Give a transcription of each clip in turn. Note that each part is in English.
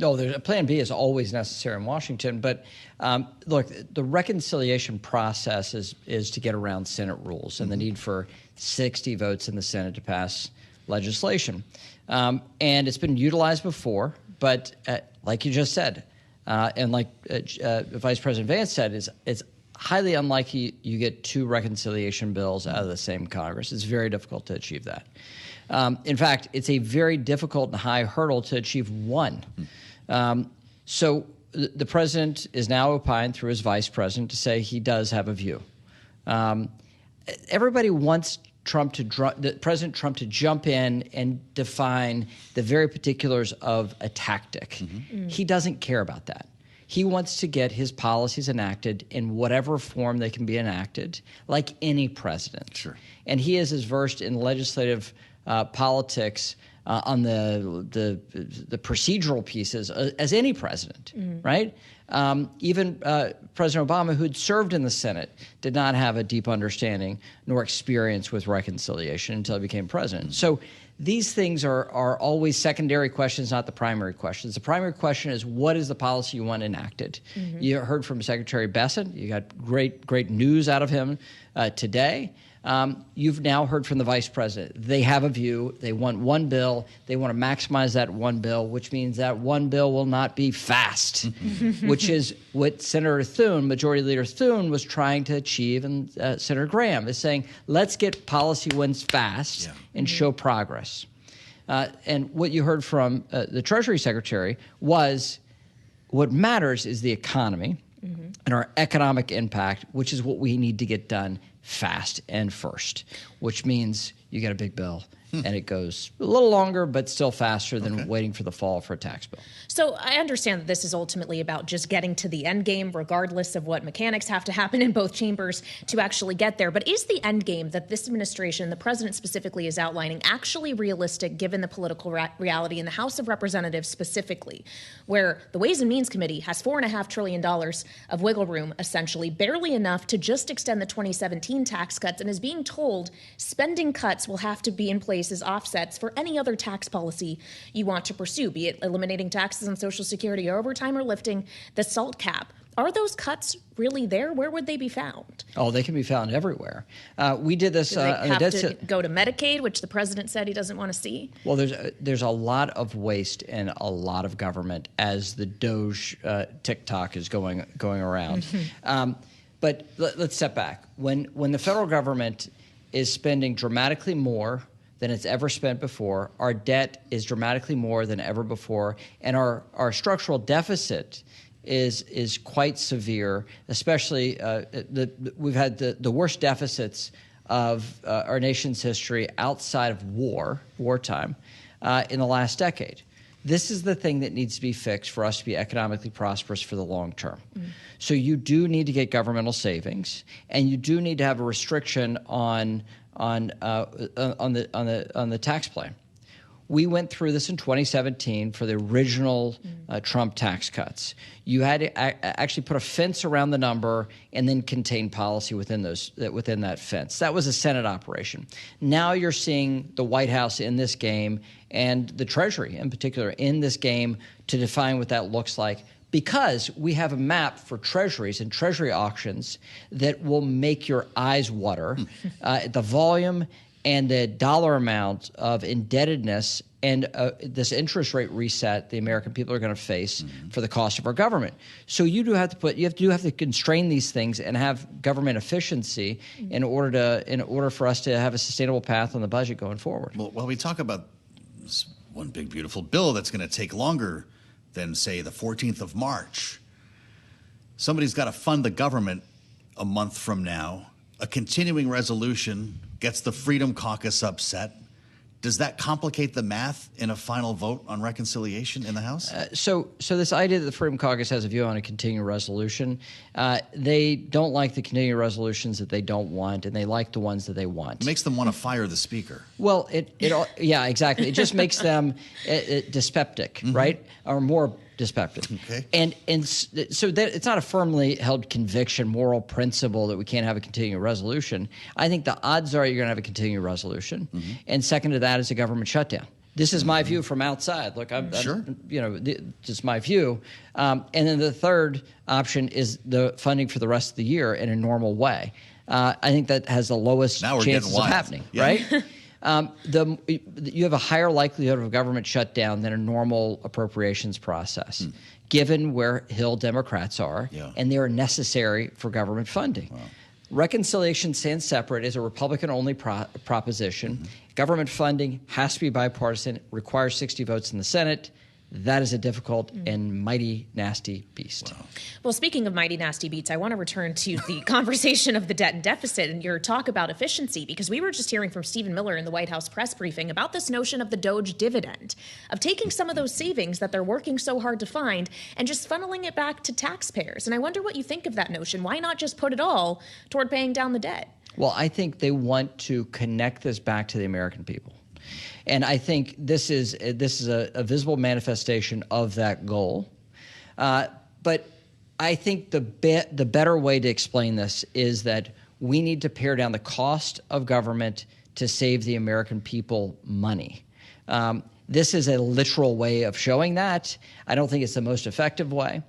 No, a plan B is always necessary in Washington. But look, the reconciliation process is to get around Senate rules and the need for 60 votes in the Senate to pass legislation. And it's been utilized before, but like you just said, and like Vice President Vance said, it's highly unlikely you get 2 reconciliation bills out of the same Congress. It's very difficult to achieve that. In fact, it's a very difficult and high hurdle to achieve 1. So the president is now opined through his vice president to say he does have a view. Everybody wants President Trump to jump in and define the very particulars of a tactic. He doesn't care about that. He wants to get his policies enacted in whatever form they can be enacted, like any president. Sure. And he is as versed in legislative politics on the procedural pieces as any president, right? Even President Obama, who had served in the Senate, did not have a deep understanding nor experience with reconciliation until he became president. So these things are always secondary questions, not the primary questions. The primary question is, what is the policy you want enacted? You heard from Secretary Bessent. You got great news out of him today. You've now heard from the vice president. They have a view. They want 1 bill. They want to maximize that 1 bill, which means that 1 bill will not be fast, which is what Senator Thune, Majority Leader Thune, was trying to achieve. And Senator Graham is saying, let's get policy wins fast and show progress. And what you heard from the Treasury Secretary was what matters is the economy and our economic impact, which is what we need to get done fast and first, which means you get a big bill and it goes a little longer but still faster than waiting for the fall for a tax bill. So I understand that this is ultimately about just getting to the end game, regardless of what mechanics have to happen in both chambers to actually get there. But is the end game that this administration, the president specifically, is outlining actually realistic given the political reality in the House of Representatives specifically, where the Ways and Means Committee has $4.5 trillion of wiggle room, essentially, barely enough to just extend the 2017 tax cuts, and is being told spending cuts will have to be in place as offsets for any other tax policy you want to pursue, be it eliminating taxes on Social Security or overtime or lifting the SALT cap. Are those cuts really there? Where would they be found? Oh, they can be found everywhere. We did this. Do they have to go to Medicaid, which the president said he doesn't want to see? Well, there's a lot of waste and a lot of government as the Doge TikTok is going around. But let's step back. When the federal government is spending dramatically more than it's ever spent before, our debt is dramatically more than ever before, and our structural deficit is quite severe, especially we've had the worst deficits of our nation's history outside of wartime in the last decade. This is the thing that needs to be fixed for us to be economically prosperous for the long term. So you do need to get governmental savings, and you do need to have a restriction on the tax plan. We went through this in 2017 for the original Trump tax cuts. You had to actually put a fence around the number and then contain policy within that fence. That was a Senate operation. Now you're seeing the White House in this game and the Treasury in particular in this game to define what that looks like, because we have a map for treasuries and treasury auctions that will make your eyes water. The volume and the dollar amount of indebtedness and this interest rate reset the American people are going to face for the cost of our government. So you do have to constrain these things and have government efficiency in order for us to have a sustainable path on the budget going forward. Well, while we talk about this one big beautiful bill that's going to take longer than, say, the 14th of March, somebody's got to fund the government a month from now. A continuing resolution gets the Freedom Caucus upset. Does that complicate the math in a final vote on reconciliation in the House? So this idea that the Freedom Caucus has a view on a continuing resolution, they don't like the continuing resolutions that they don't want, and they like the ones that they want. It makes them want to fire the speaker. Well, yeah, exactly. It just makes them dyspeptic, right, or more dyspeptic. Okay. And so that it's not a firmly held conviction, moral principle that we can't have a continuing resolution. I think the odds are you're going to have a continuing resolution. And second to that is a government shutdown. This is my view from outside. Look, Sure. Just my view. And then the third option is the funding for the rest of the year in a normal way. I think that has the lowest Now we're chances getting of wild. happening, Yeah. right? You have a higher likelihood of a government shutdown than a normal appropriations process, given where Hill Democrats are, and they are necessary for government funding. Wow. Reconciliation stands separate as a Republican-only proposition. Government funding has to be bipartisan, requires 60 votes in the Senate. That is a difficult and mighty nasty beast. Wow. Well, speaking of mighty nasty beats, I want to return to the conversation of the debt and deficit and your talk about efficiency, because we were just hearing from Stephen Miller in the White House press briefing about this notion of the Doge dividend, of taking some of those savings that they're working so hard to find and just funneling it back to taxpayers. And I wonder what you think of that notion. Why not just put it all toward paying down the debt? Well, I think they want to connect this back to the American people. And I think this is a visible manifestation of that goal. But I think the better way to explain this is that we need to pare down the cost of government to save the American people money. This is a literal way of showing that. I don't think it's the most effective way.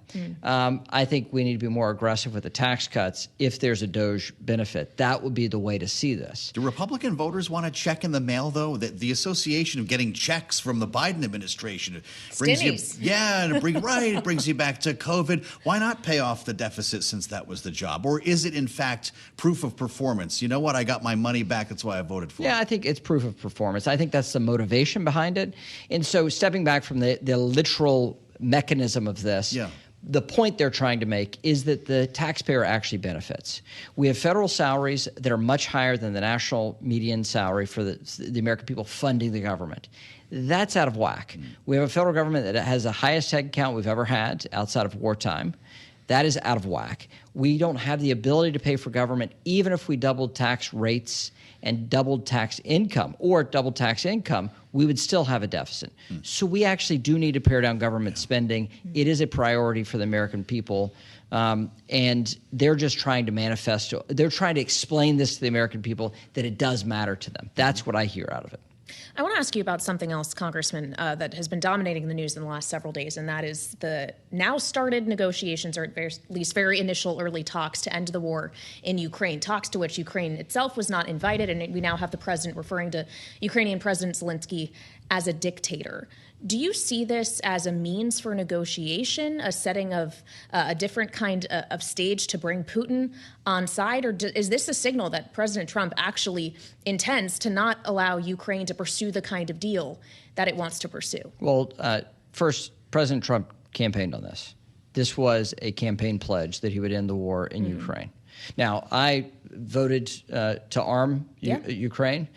I think we need to be more aggressive with the tax cuts if there's a Doge benefit. That would be the way to see this. Do Republican voters want a check in the mail, though? The association of getting checks from the Biden administration brings Stinnies. it brings you back to COVID. Why not pay off the deficit since that was the job? Or is it, in fact, proof of performance? You know what? I got my money back. That's why I voted for it. Yeah, I think it's proof of performance. I think that's the motivation behind it. And so stepping back from the literal mechanism of this, the point they're trying to make is that the taxpayer actually benefits. We have federal salaries that are much higher than the national median salary for the American people funding the government. That's out of whack. We have a federal government that has the highest head count we've ever had outside of wartime. That is out of whack. We don't have the ability to pay for government even if we doubled tax rates and doubled tax income, we would still have a deficit. So we actually do need to pare down government spending. It is a priority for the American people. And they're just trying to they're trying to explain this to the American people that it does matter to them. That's what I hear out of it. I want to ask you about something else, Congressman, that has been dominating the news in the last several days, and that is the now started negotiations, or at least very initial early talks to end the war in Ukraine, talks to which Ukraine itself was not invited, and we now have the president referring to Ukrainian President Zelensky as a dictator. Do you see this as a means for negotiation, a setting of a different kind of stage to bring Putin on side, or is this a signal that President Trump actually intends to not allow Ukraine to pursue the kind of deal that it wants to pursue? Well, first, President Trump campaigned on this. This was a campaign pledge that he would end the war in Ukraine. Now, I voted to arm Ukraine.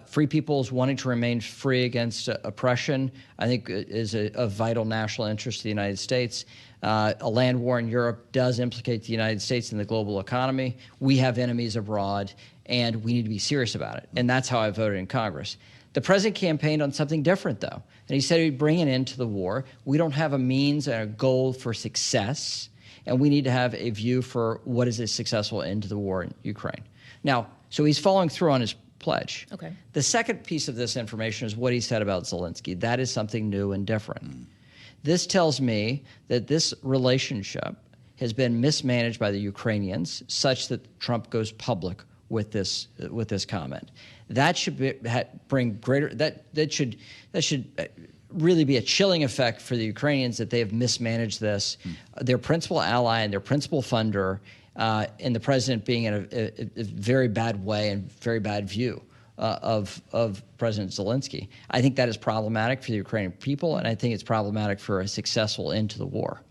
Free peoples wanting to remain free against oppression, I think, is a vital national interest of the United States. A land war in Europe does implicate the United States in the global economy. We have enemies abroad, and we need to be serious about it. And that's how I voted in Congress. The president campaigned on something different, though. And he said he'd bring an end to the war. We don't have a means and a goal for success, and we need to have a view for what is a successful end to the war in Ukraine. Now, so he's following through on his pledge. Okay. The second piece of this information is what he said about Zelensky. That is something new and different. This tells me that this relationship has been mismanaged by the Ukrainians such that Trump goes public with this comment. That should bring greater that should really be a chilling effect for the Ukrainians that they have mismanaged this. Their principal ally and their principal funder, and the president being in a very bad way and very bad view of President Zelensky. I think that is problematic for the Ukrainian people, and I think it's problematic for a successful end to the war.